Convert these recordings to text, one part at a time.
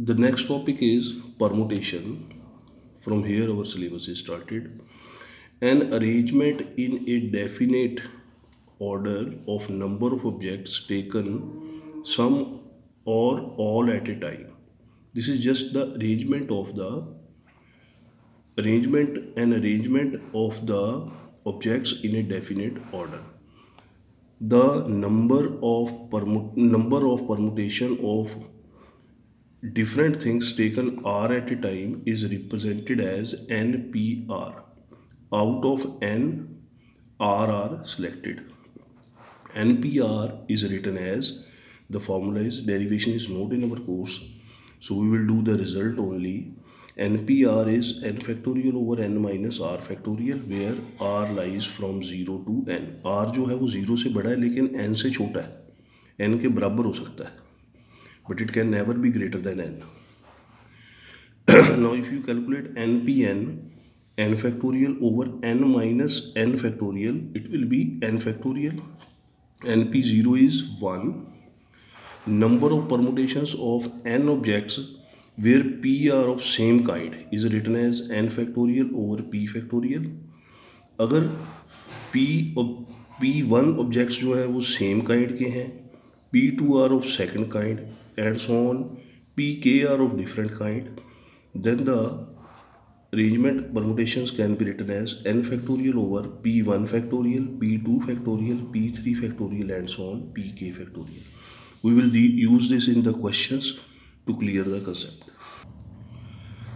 The next topic is permutation. From here our syllabus is started. An arrangement in a definite order of number of objects taken some or all at a time. This is just the arrangement of the objects in a definite order. The number of permutation of different things taken R at a time is represented as NPR. Out of N, R are selected. NPR is written as, the formula is, derivation is not in our course, so we will do the result only. NPR is n factorial over n minus r factorial, where r lies from 0 to n. r जो है वो 0 से बड़ा है लेकिन n से छोटा है, n के बराबर हो सकता है, but it can never be greater than n. Now if you calculate NPN, n factorial over n minus n factorial, it will be n factorial. NP0 is 1. Number of permutations of n objects where p are of same kind is written as n factorial over p factorial. अगर p1 objects जो है वो same kind के हैं, p2 are of second kind, and so on, pk are of different kind, then the arrangement permutations can be written as n factorial over p1 factorial, p2 factorial, p3 factorial, and so on, pk factorial. We will use this in the questions to clear the concept.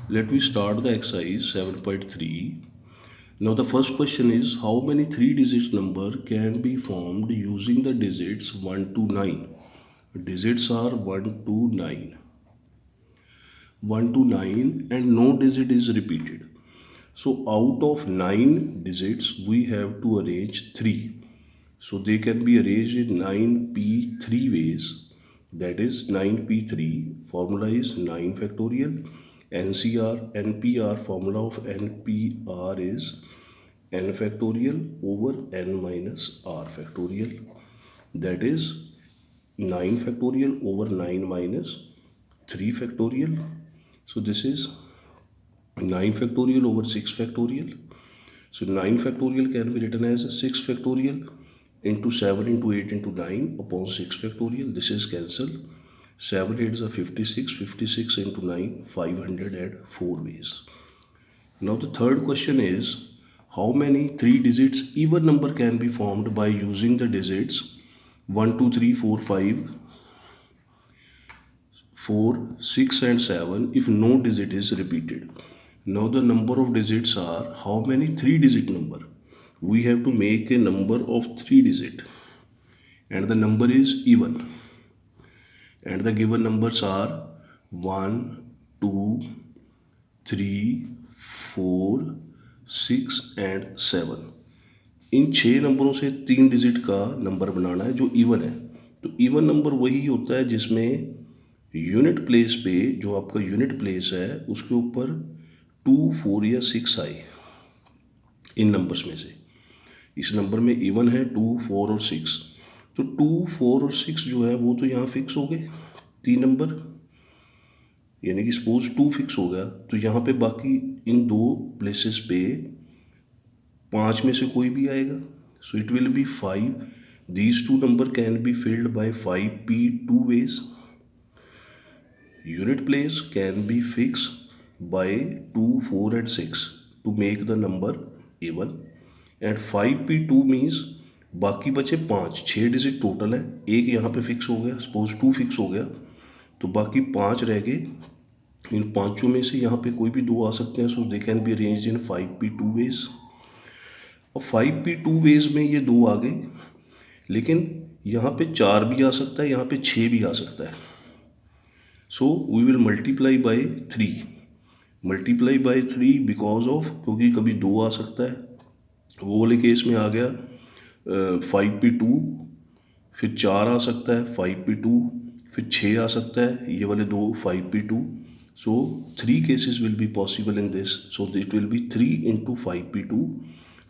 Let me start the exercise 7.3. Now the first question is, how many 3-digit number can be formed using the digits 1 to 9? Digits are 1 to 9. 1 to 9 and no digit is repeated. So out of 9 digits we have to arrange 3. So they can be arranged in 9p3 ways. That is 9p3 formula is 9 factorial. NPR formula of NPR is n factorial over n minus r factorial. That is 9 factorial over 9 minus 3 factorial. So this is 9 factorial over 6 factorial. So 9 factorial can be written as 6 factorial into 7 into 8 into 9 upon 6 factorial. This is cancelled. 7 8s are 56. 56 into 9, 504 ways. Now the third question is, how many 3 digits even number can be formed by using the digits 1 2 3 4 5 4 6 and 7 if no digit is repeated? Now the number of digits are, how many 3-digit number? We have to make a number of 3 digit and the number is even, and the given numbers are 1 2 3 4 6 and 7. इन 6 नंबरों से 3 digit का number बनाना है जो even है. तो even number वही होता है जिसमें यूनिट प्लेस पे, जो आपका यूनिट प्लेस है उसके ऊपर 2 4 या 6 आए इन नंबर्स में से. इस नंबर में इवन है 2 4 और 6. तो 2 4 और 6 जो है वो तो यहाँ फिक्स हो गए 3 नंबर, यानी कि सपोज 2 फिक्स हो गया तो यहाँ पे बाकी इन 2 प्लेसेस पे 5 में से कोई भी आएगा. So it will be 5. These 2 number can be filled by 5p 2 ways. Unit place can be fixed by 2 4 and 6 to make the number even, and 5p2 means बाकी बचे 5. 6 डिजिट टोटल है, एक यहाँ पे फिक्स हो गया, सपोज 2 फिक्स हो गया तो बाकी 5 रह गए. इन पांचों में से यहाँ पे कोई भी 2 आ सकते हैं. So they can be arranged in 5p2 ways. और 5p2 ways में ये 2 आ गए, लेकिन यहाँ पे 4 भी आ सकता है, यहाँ पे 6 भी आ सकता है. So we will multiply by 3. Multiply by 3 because of, क्योंकि कभी 2 आ सकता है. वो वाले केस में आ गया 5p2, फिर 4 आ सकता है 5p2, फिर 6 आ सकता है, ये वाले 2 5p2. So 3 cases will be possible in this. So it will be 3 into 5p2.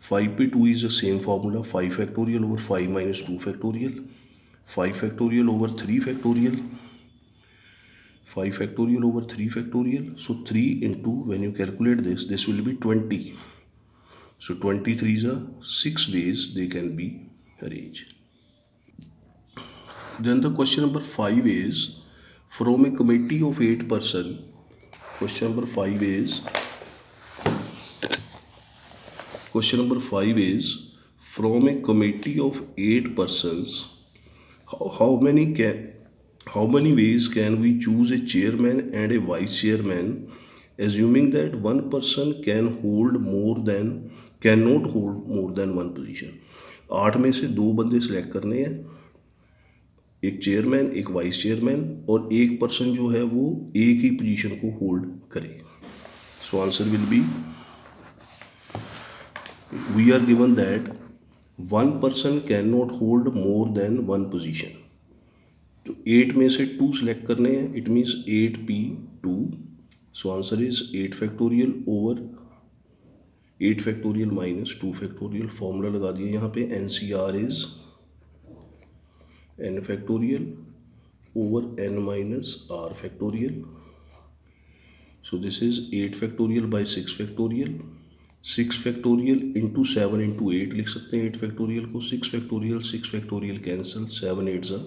5p2 is the same formula, 5 factorial over 5 minus 2 factorial, 5 factorial over 3 factorial. 5 factorial over 3 factorial. So 3 into, when you calculate this will be 20. So 23s are 6 ways they can be arranged. Then the question number 5 is, from a committee of 8 person. Question number 5 is, from a committee of 8 persons, how many ways can we choose a chairman and a vice chairman, assuming that one person cannot hold more than one position. 8 में से 2 बंदे select करने हैं, एक chairman एक vice chairman, और एक person जो है वो एक ही पोजीशन को होल्ड करे. So answer will be, we are given that one person can not hold more than one position. तो 8 में से 2 सिलेक्ट करने हैं, it means 8p2. So answer is 8 factorial over 8 factorial minus 2 factorial. Formula लगा दिए यहाँ पे, NCR इज n factorial over n minus r factorial. So this is 8 factorial by 6 factorial. 6 factorial into 7 into 8 लिख सकते हैं 8 factorial को. 6 factorial cancel, 7 8s are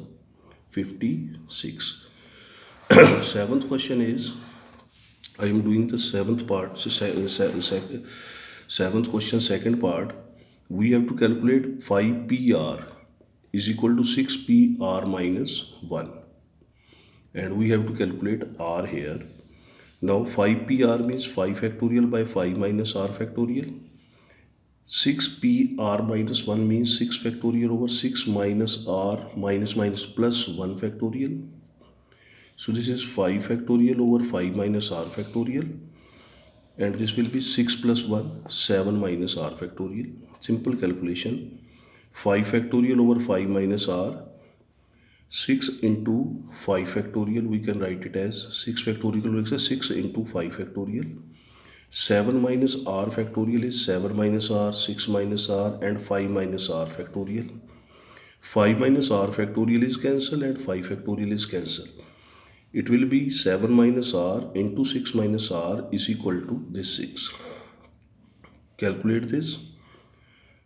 56. Seventh question is, I am doing the seventh part. So seventh question, second part. We have to calculate 5PR is equal to 6PR minus 1, and we have to calculate R here. Now 5PR means 5 factorial by 5 minus R factorial. 6PR minus 1 means 6 factorial over 6 minus R minus plus 1 factorial. So this is 5 factorial over 5 minus R factorial, and this will be 6 plus 1, 7 minus R factorial. Simple calculation. 5 factorial over 5 minus r, 6 into 5 factorial, we can write it as 6 factorial, 6 into 5 factorial. 7 minus r factorial is 7 minus r, 6 minus r, and 5 minus r factorial. 5 minus r factorial is cancelled and 5 factorial is cancelled. It will be 7 minus r into 6 minus r is equal to this 6. Calculate this.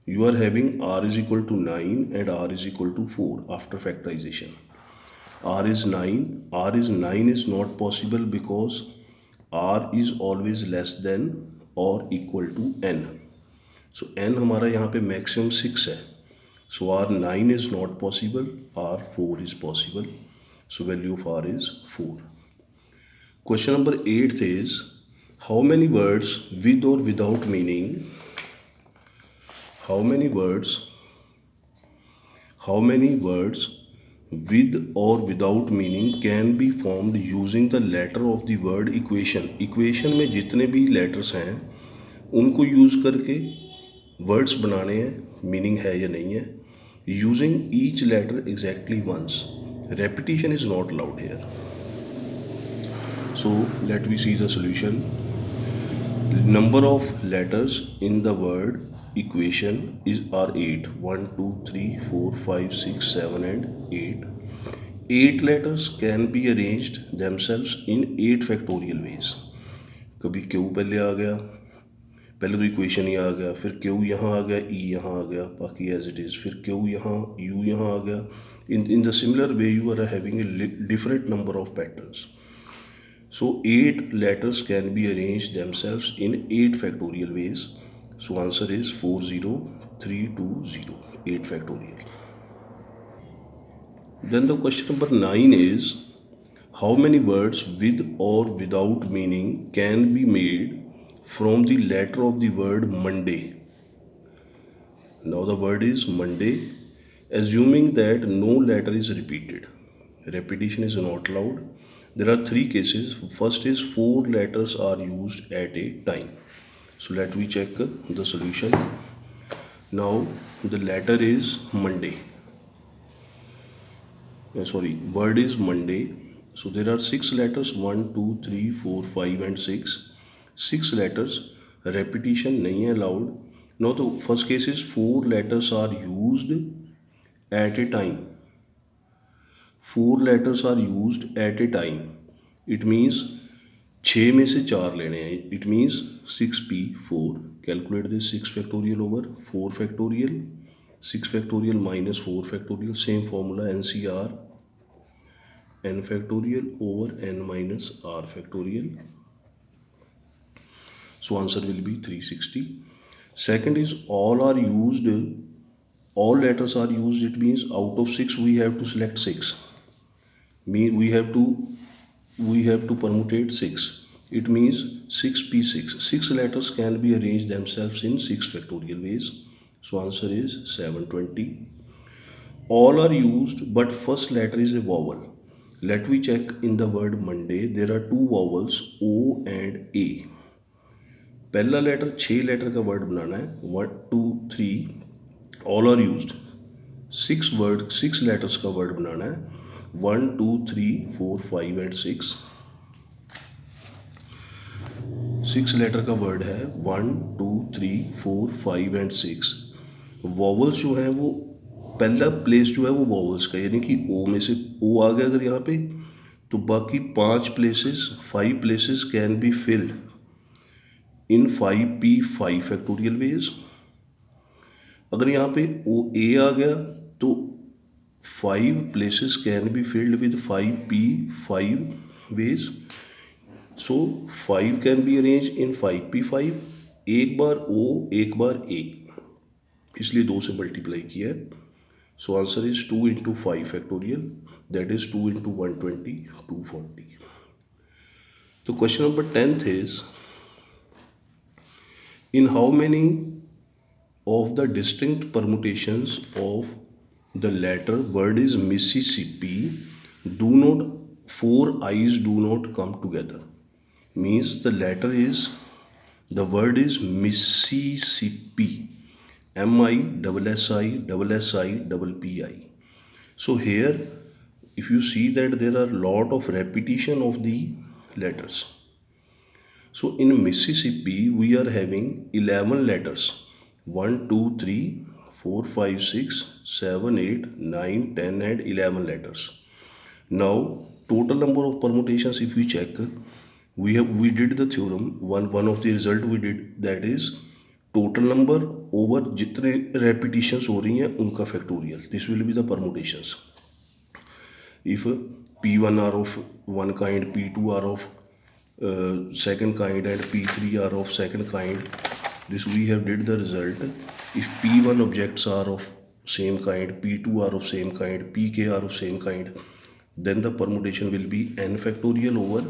You are having r is equal to 9 and r is equal to 4 after factorization. R is 9 is not possible because r is always less than or equal to n. So n हमारा यहाँ पे maximum 6 है. So r9 is not possible, r4 is possible. So value of r is 4. Question number 8 is, how many words with or without meaning with or without meaning can be formed using the letter of the word equation. Equation में जितने भी letters हैं उनको use करके words बनाने हैं, meaning है या नहीं है, using each letter exactly once. Repetition is not allowed here. So let me see the solution. Number of letters in the word equation are 8. 1 2 3 4 5 6 7 and 8. 8 letters can be arranged themselves in 8 factorial ways. कभी Q पहले आ गया, पहले तो equation ही आ गया, फिर Q यहाँ आ गया, E यहाँ आ गया, बाकी एज इट इज़, फिर Q यहाँ, U यहाँ आ गया. In the similar way you are having a different number of patterns. So 8 letters can be arranged themselves in 8 factorial ways. So answer is 40320, 8 factorial. Then the question number 9 is, how many words with or without meaning can be made from the letter of the word Monday? Now the word is Monday, assuming that no letter is repeated. Repetition is not allowed. There are 3 cases. First is 4 letters are used at a time. So let me check the solution. Now the letter is Monday. Word is Monday. So there are 6 letters, 1 2 3 4 5 and 6. 6 letters. Repetition नहीं है allowed. Now the first case is 4 letters are used at a time. 4 letters are used at a time. It means 6 में से 4 लेने हैं, it means 6p4। Calculate this 6 factorial over 4 factorial, 6 factorial minus 4 factorial, same formula NCR n factorial over n minus r factorial. So answer will be 360. Second is all letters are used. It means out of 6 we have to select 6. We have to permutate 6. It means 6p6. 6 letters can be arranged themselves in 6 factorial ways. So answer is 720. All are used, but first letter is a vowel. Let me check in the word Monday. There are 2 vowels O and A. पहला letter 6 letter का word बनाना है, 1 2 3 all are used. 6 letters का word बनाना है, 1 2 3 4 5 and 6 letter का word है, 1 2 3 4 5 and 6। Vowels जो है वो पहला प्लेस जो है वो वॉवल्स का, यानी कि ओ में से ओ आ गया अगर यहाँ पे, तो बाकी 5 places can be filled in 5p5 factorial ways. अगर यहाँ पे ओ ए आ गया तो 5 places can be filled with 5p5 ways. So 5 can be arrange in 5p5, एक बार ओ एक बार ए, इसलिए 2 से मल्टीप्लाई किया है। सो answer is 2 into 5 factorial, that is 2 into 120, 240. तो question number 10th is, in how many of the distinct permutations of the letter word is Mississippi do not 4 I's do not come together? Means the word is Mississippi, MISSISSIPPI. So here if you see that there are lot of repetition of the letters. So in Mississippi we are having 11 letters, 1 2 3 4 5 6 7 8 9 10 and 11 letters. Now total number of permutations, if we check, we did the theorem, one of the result we did, that is total number over जितने repetitions हो रही हैं उनका factorial. This will be the permutations. If P1 are of one kind, P2 are of second kind and P3 are of second kind, this we have did the result. If P1 objects are of same kind, P2 are of same kind, Pk are of same kind, then the permutation will be n factorial over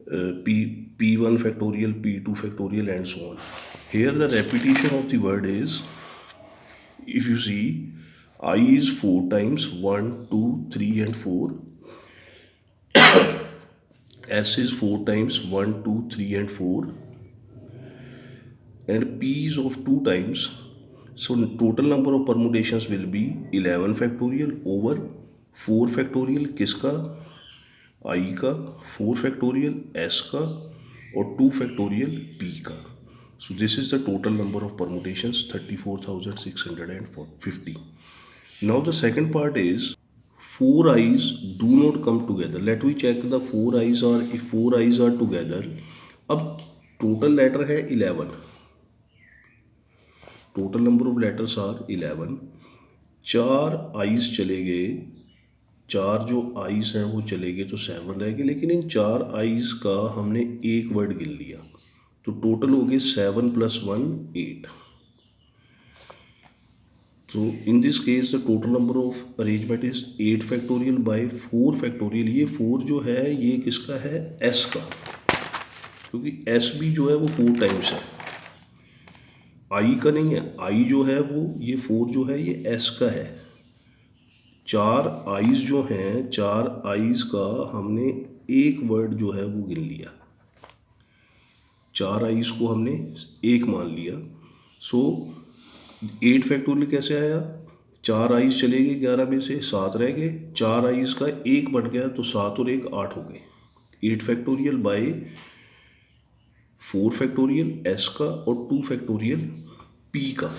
P1 factorial, P2 factorial and so on. Here the repetition of the word is, if you see, I is 4 times, 1 2 3 and 4. S is 4 times, 1 2 3 and 4, and P is of 2 times. So total number of permutations will be 11 factorial over 4 factorial किसका, I का, 4 factorial S का और 2 factorial P का. So this is the total number of permutations, 34,650. Now the second part is 4 I's do not come together. Let me check the 4 I's are, if 4 I's are together, अब total letter है 11, total number of letters are 11, 4 I's चले गए, 4 जो I's हैं वो चले गए तो 7 रह गए, लेकिन इन 4 I's का हमने एक वर्ड गिन लिया तो टोटल हो गए 7 + 1 8. So in this case the total number of arrangement is 8 factorial by 4 factorial. ये 4 जो है ये किसका है, S का, क्योंकि S भी जो है वो 4 टाइम्स है, I का नहीं है. I जो है वो ये 4 जो है ये S का है. 4 I's जो हैं, 4 I's का हमने एक वर्ड जो है वो गिन लिया, 4 I's को हमने एक मान लिया. सो 8 फैक्टोरियल कैसे आया, 4 I's चले गए 11 में से 7 रह गए, 4 I's का एक बढ़ गया तो 7 और 1 8 हो गए. 8 फैक्टोरियल बाय 4 फैक्टोरियल S का और 2 फैक्टोरियल P का.